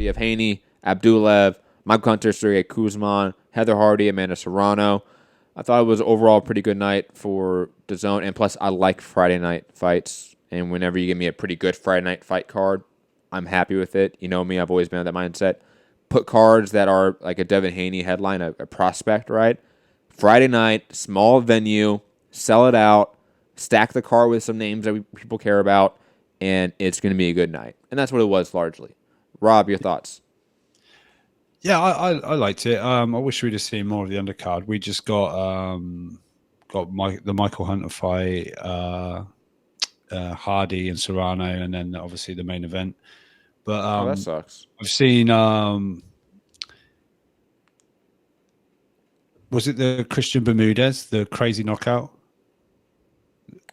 you have Haney, Abdullaev, Michael Hunter, Sergey Kuzman, Heather Hardy, Amanda Serrano. I thought it was overall a pretty good night for DAZN, and plus I like Friday night fights, and whenever you give me a pretty good Friday night fight card, I'm happy with it. You know me, I've always been of that mindset. Put cards that are like a Devin Haney headline, a prospect, right? Friday night, small venue, sell it out, stack the card with some names that people care about, and it's going to be a good night. And that's what it was largely. Rob, your thoughts? Yeah, I liked it. I wish we'd have seen more of the undercard. We just got the Michael Hunter fight, Hardy and Serrano, and then obviously the main event. But That sucks. I've seen was it the Christian Bermudez, the crazy knockout?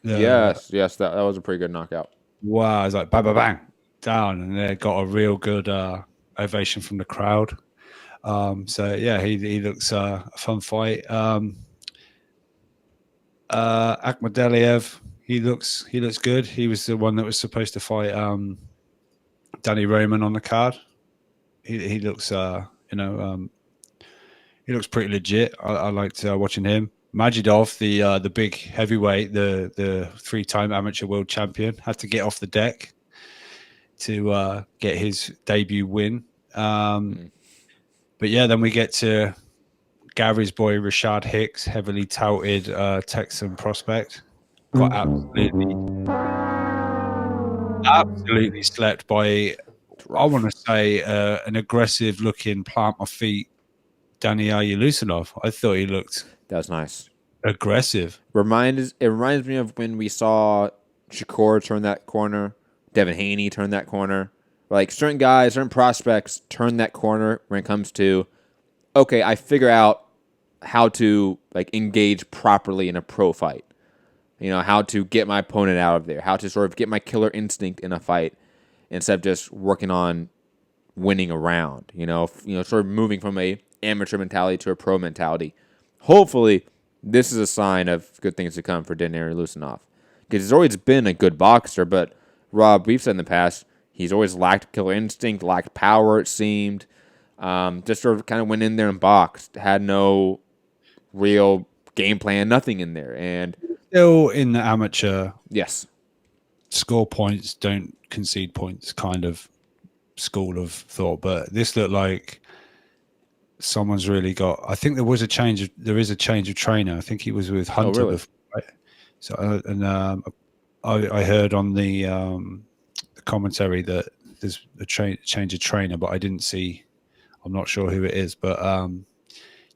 Yes, that was a pretty good knockout. Wow, it was like bang, bang, bang, down, and they got a real good ovation from the crowd. So yeah, he looks a fun fight. Abdullaev, he looks good. He was the one that was supposed to fight Danny Roman on the card. He looks he looks pretty legit. I liked watching him. Majidov, the big heavyweight, the 3-time amateur world champion, had to get off the deck to get his debut win. But yeah, then we get to Gary's boy Rashad Hicks, heavily touted Texan prospect, got absolutely slept by, I want to say, an aggressive looking plant my feet Danny Lusanov. I thought he looked That was nice. Aggressive. It reminds me of when we saw Shakur turn that corner, Devin Haney turn that corner. Like certain guys, certain prospects turn that corner when it comes to, okay, I figure out how to like engage properly in a pro fight. You know, how to get my opponent out of there, how to sort of get my killer instinct in a fight instead of just working on winning a round. Sort of moving from a amateur mentality to a pro mentality. Hopefully, this is a sign of good things to come for Danny Lusanov. Because he's always been a good boxer, but Rob, we've said in the past, he's always lacked killer instinct, lacked power, it seemed. Just sort of kind of went in there and boxed, had no real game plan, nothing in there. And still in the amateur, yes, score points, don't concede points kind of school of thought. But this looked like someone's really got. I think there is a change of trainer. I think he was with Hunter really? before, right? So I heard on the commentary that there's a change of trainer, but I didn't see. I'm not sure who it is, but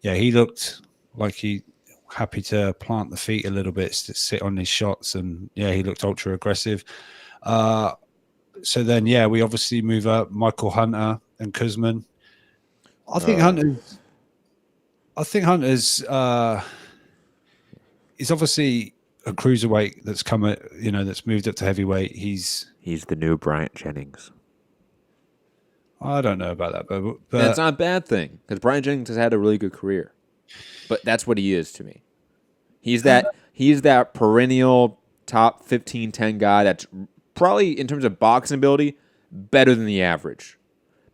yeah, he looked like he happy to plant the feet a little bit, to sit on his shots, and yeah, he looked ultra aggressive. So then, yeah, we obviously move up Michael Hunter and Kuzman. I think Hunter's is obviously a cruiserweight that's that's moved up to heavyweight. He's the new Bryant Jennings. I don't know about that, but that's not a bad thing because Bryant Jennings has had a really good career. But that's what he is to me. He's that perennial top 15, 10 guy that's probably, in terms of boxing ability, better than the average.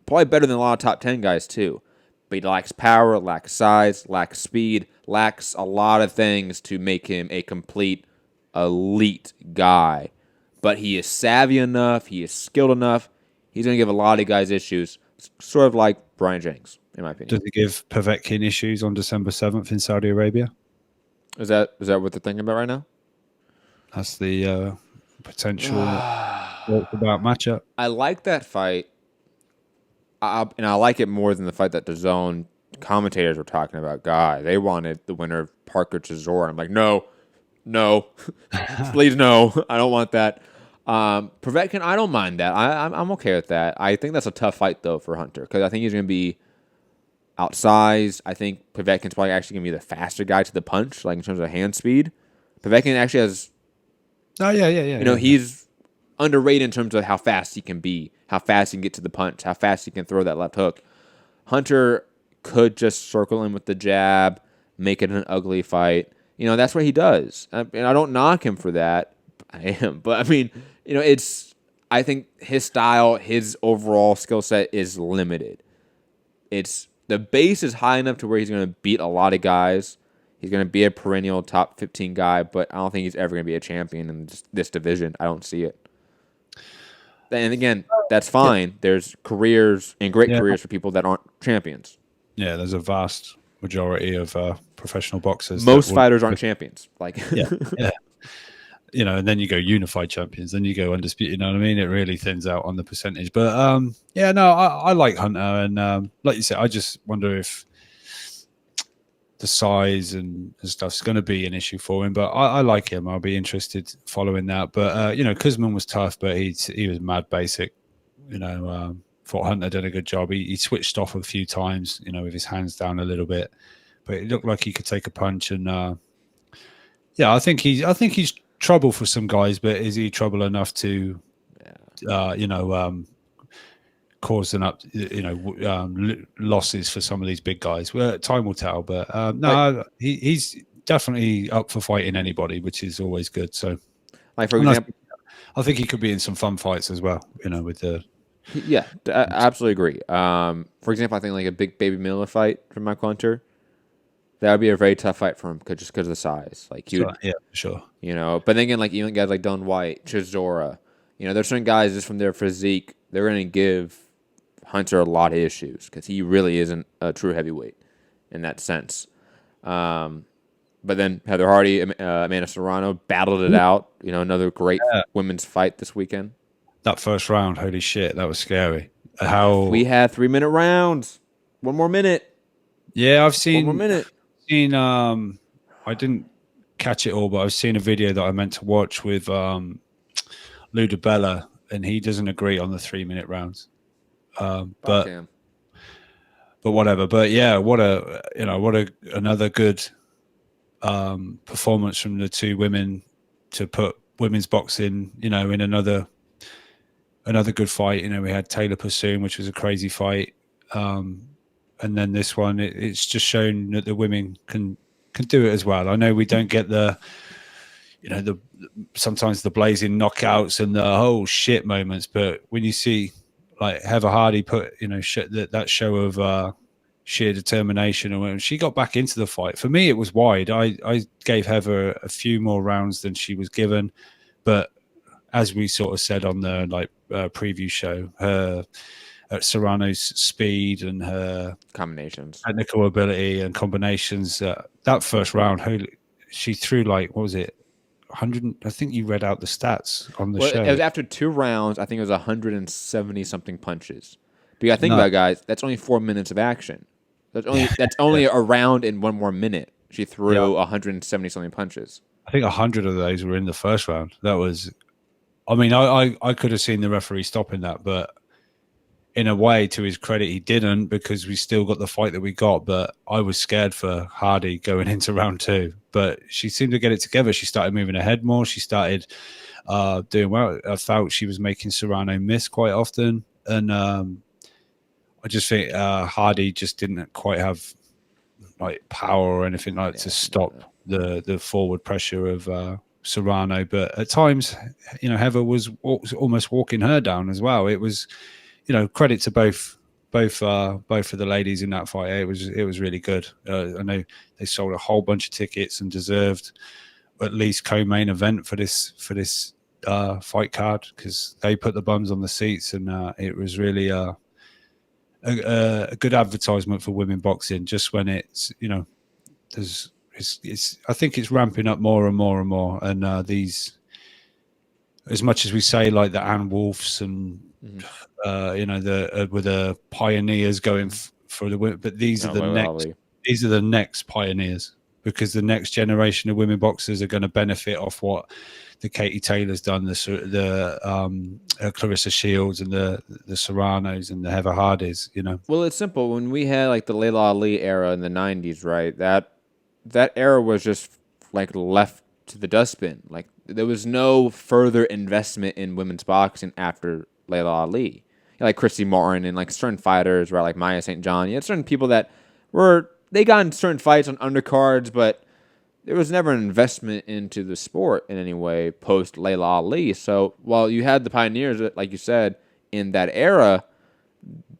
Probably better than a lot of top 10 guys, too. But he lacks power, lacks size, lacks speed, lacks a lot of things to make him a complete elite guy. But he is savvy enough, he is skilled enough, he's going to give a lot of guys issues, sort of like Bryant Jennings, in my opinion. Does he give Povetkin issues on December 7th in Saudi Arabia? Is that what they're thinking about right now? That's the potential about matchup. I like that fight, and I like it more than the fight that the DAZN commentators were talking about. God, they wanted the winner of Parker Chisora. I'm like, no, please no, I don't want that. Povetkin, I don't mind that. I'm okay with that. I think that's a tough fight though for Hunter because I think he's going to be outsized. I think Povetkin's probably actually going to be the faster guy to the punch, like in terms of hand speed. Povetkin actually has. Oh yeah. He's underrated in terms of how fast he can be, how fast he can get to the punch, how fast he can throw that left hook. Hunter could just circle in with the jab, make it an ugly fight. That's what he does. And I don't knock him for that. I am. But, I mean, I think his style, his overall skill set is limited. The base is high enough to where he's going to beat a lot of guys. He's going to be a perennial top 15 guy, but I don't think he's ever going to be a champion in this division. I don't see it. And again, that's fine. There's careers and great careers for people that aren't champions. Yeah, there's a vast majority of professional boxers. Most fighters aren't champions. Like, yeah. And then you go unified champions, then you go undisputed. You know what I mean? It really thins out on the percentage. But I like Hunter, and like you said, I just wonder if the size and stuff's going to be an issue for him. But I like him. I'll be interested following that. But Kuzman was tough, but he was mad basic. Thought Hunter did a good job. He switched off a few times, with his hands down a little bit, but it looked like he could take a punch. And I think he's trouble for some guys, but is he trouble enough to, cause losses for some of these big guys? Well, time will tell. But he's definitely up for fighting anybody, which is always good. So, like for example, I think he could be in some fun fights as well. With the. Yeah, I absolutely agree. For example, I think like a big Baby Miller fight from Mike Hunter, that would be a very tough fight for him just because of the size. Like sure. But then again, like even guys like Don White, Chisora, there's certain guys just from their physique, they're going to give Hunter a lot of issues because he really isn't a true heavyweight in that sense. But then Heather Hardy, Amanda Serrano battled it out. Another great women's fight this weekend. That first round, holy shit, that was scary. We had 3-minute rounds. 1 more minute. Yeah, I've seen 1 more minute. I didn't catch it all, but I've seen a video that I meant to watch with Lou DiBella, and he doesn't agree on the 3-minute rounds. But whatever. But yeah, what another good performance from the two women to put women's boxing, in another good fight. We had Taylor Pursoon, which was a crazy fight. And then this one, it's just shown that the women can do it as well. I know we don't get the sometimes the blazing knockouts and the oh shit moments, but when you see like Heather Hardy put that show of sheer determination, and when she got back into the fight, for me it was wide. I gave Heather a few more rounds than she was given, but as we sort of said on the preview show, her Serrano's speed and her combinations, technical ability and combinations. That first round, she threw what was it, 100? I think you read out the stats on the show. It was after 2 rounds. I think it was 170 something punches. But you got to think about it, guys. That's only 4 minutes of action. That's only a round in 1 more minute. She threw 170 something punches. I think 100 of those were in the first round. That was. I mean, I could have seen the referee stopping that, but in a way, to his credit, he didn't, because we still got the fight that we got. But I was scared for Hardy going into round 2. But she seemed to get it together. She started moving ahead more. She started doing well. I felt she was making Serrano miss quite often. And I just think Hardy just didn't quite have power or anything to stop the forward pressure of Serrano. But at times, Heather was almost walking her down as well. It was, credit to both of the ladies in that fight. It was really good. I know they sold a whole bunch of tickets and deserved at least co-main event for this fight card, because they put the bums on the seats, and it was really a good advertisement for women boxing. Just when it's I think it's ramping up more and more and more, and these, as much as we say like the Ann Wolfs and with the pioneers going for the women, but these are the next pioneers, because the next generation of women boxers are going to benefit off what the Katie Taylor's done, the Clarissa Shields and the Serranos and the Heather Hardys. Well, it's simple. When we had the Layla Ali era in the 90s, right? That era was just left to the dustbin. There was no further investment in women's boxing after Layla Ali. Like Christy Martin and certain fighters, right? Like Maya St. John. You had certain people that they got in certain fights on undercards, but there was never an investment into the sport in any way post Layla Ali. So while you had the pioneers, like you said, in that era,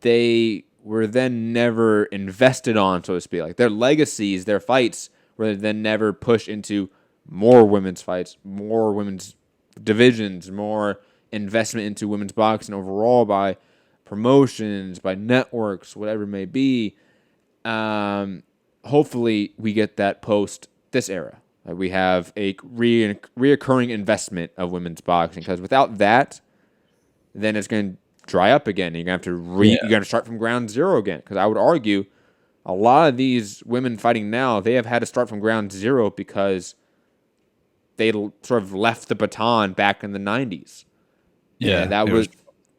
they were then never invested on, so to speak. Like their legacies, their fights were then never pushed into more women's fights, more women's divisions, more investment into women's boxing overall by promotions, by networks, whatever it may be. Hopefully, we get that post this era. We have a reoccurring investment of women's boxing, because without that, then it's going to dry up again. You're going to have to you're going to start from ground zero again. Because I would argue a lot of these women fighting now, they have had to start from ground zero because they sort of left the baton back in the 90s. Yeah, that was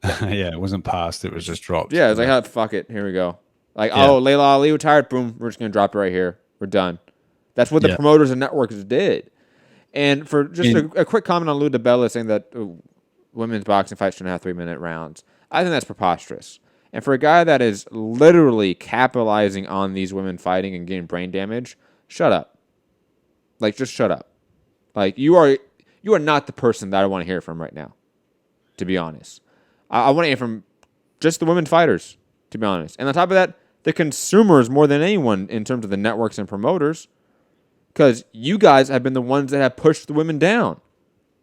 yeah, it wasn't passed. It was just dropped. Yeah, it's like, oh, fuck it. Here we go. Like, Yeah. oh, Layla Ali retired. Boom. We're just going to drop it right here. We're done. That's what the promoters and networks did. And for just a quick comment on Lou DiBella saying that women's boxing fights shouldn't have 3-minute rounds, I think that's preposterous. And for a guy that is literally capitalizing on these women fighting and getting brain damage, shut up. Like, just shut up. Like, you are not the person that I want to hear from right now, to be honest. I want to hear from just the women fighters, to be honest. And on top of that, the consumers more than anyone in terms of the networks and promoters, because you guys have been the ones that have pushed the women down,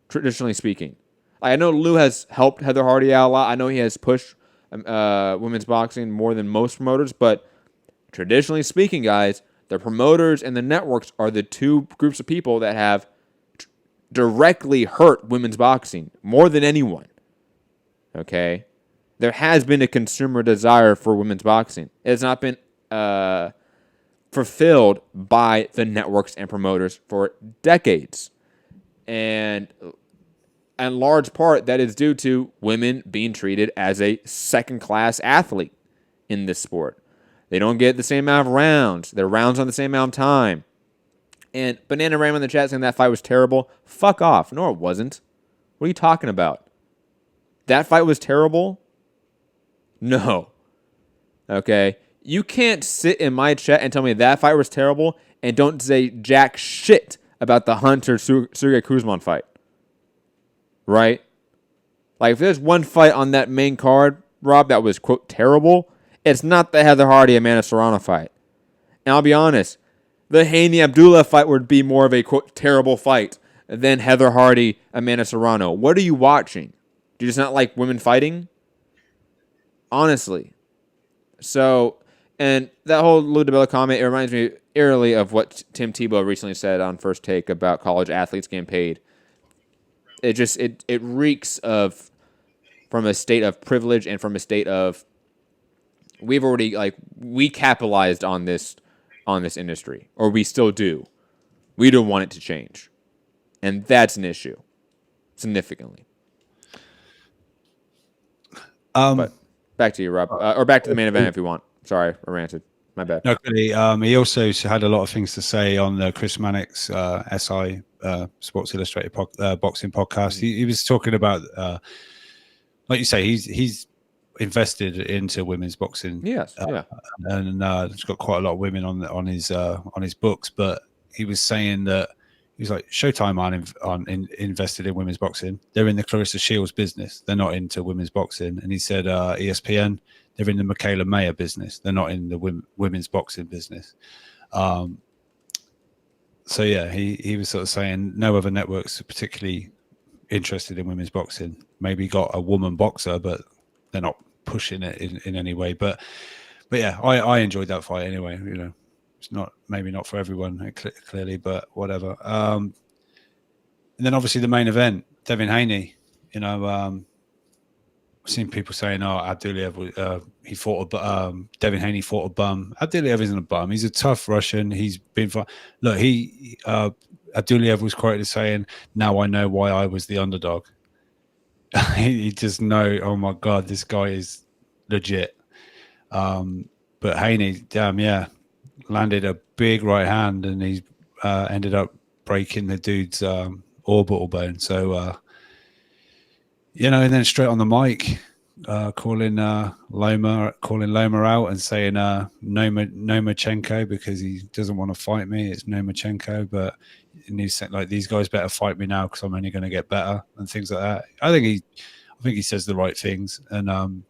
traditionally speaking. I know Lou has helped Heather Hardy out a lot. I know he has pushed women's boxing more than most promoters, but traditionally speaking, guys, the promoters and the networks are the two groups of people that have directly hurt women's boxing more than anyone. Okay? There has been a consumer desire for women's boxing. It has not been fulfilled by the networks and promoters for decades. And in large part, that is due to women being treated as a second-class athlete in this sport. They don't get the same amount of rounds. Their rounds on the same amount of time. And Banana Ram in the chat saying that fight was terrible. Fuck off. No, it wasn't. What are you talking about? That fight was terrible? No. Okay? You can't sit in my chat and tell me that fight was terrible and don't say jack shit about the Hunter Sergey Kuzman fight. Right? Like, if there's one fight on that main card, Rob, that was, quote, terrible, it's not the Heather Hardy Amanda Serrano fight. And I'll be honest, the Haney Abdullaev fight would be more of a, quote, terrible fight than Heather Hardy Amanda Serrano. What are you watching? Do you just not like women fighting? Honestly. So, and that whole Lou DiBella comment, it reminds me eerily of what Tim Tebow recently said on First Take about college athletes getting paid. It reeks of, from a state of privilege and from a state of, we capitalized on this industry, or we still do. We don't want it to change. And that's an issue, significantly. But back to you, Rob. Or back to the main event if you want. Sorry, I ranted. My bad. No, he also had a lot of things to say on the Chris Mannix SI Sports Illustrated boxing podcast. He was talking about, like you say, he's invested into women's boxing. Yes, yeah, and he's got quite a lot of women on his books. But he was saying that he's like, Showtime aren't invested in women's boxing. They're in the Clarissa Shields business. They're not into women's boxing. And he said ESPN, they're in the Michaela Mayer business. They're not in the women's boxing business. So yeah, he was sort of saying no other networks are particularly interested in women's boxing. Maybe got a woman boxer, but they're not pushing it in any way. But yeah, I enjoyed that fight anyway. You know, it's maybe not for everyone clearly, but whatever. And then obviously the main event, Devin Haney. You know, I've seen people saying, "Oh, Abdullaev, he fought Devin Haney fought a bum." Abdullaev isn't a bum. He's a tough Russian. He's been look. Abdullaev was quoted as saying, "Now I know why I was the underdog." he just know. Oh my God, this guy is legit. But Haney, damn yeah, landed a big right hand, and he ended up breaking the dude's orbital bone. So. You know, and then straight on the mic, calling Loma out and saying Lomchenko because he doesn't want to fight me. It's Lomchenko, but he's saying, like, these guys better fight me now because I'm only going to get better and things like that. I think he says the right things, and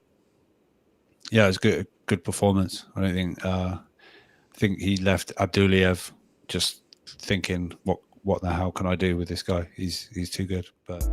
yeah, it's good performance. I don't think I think he left Abdullaev just thinking, what the hell can I do with this guy? He's too good, but.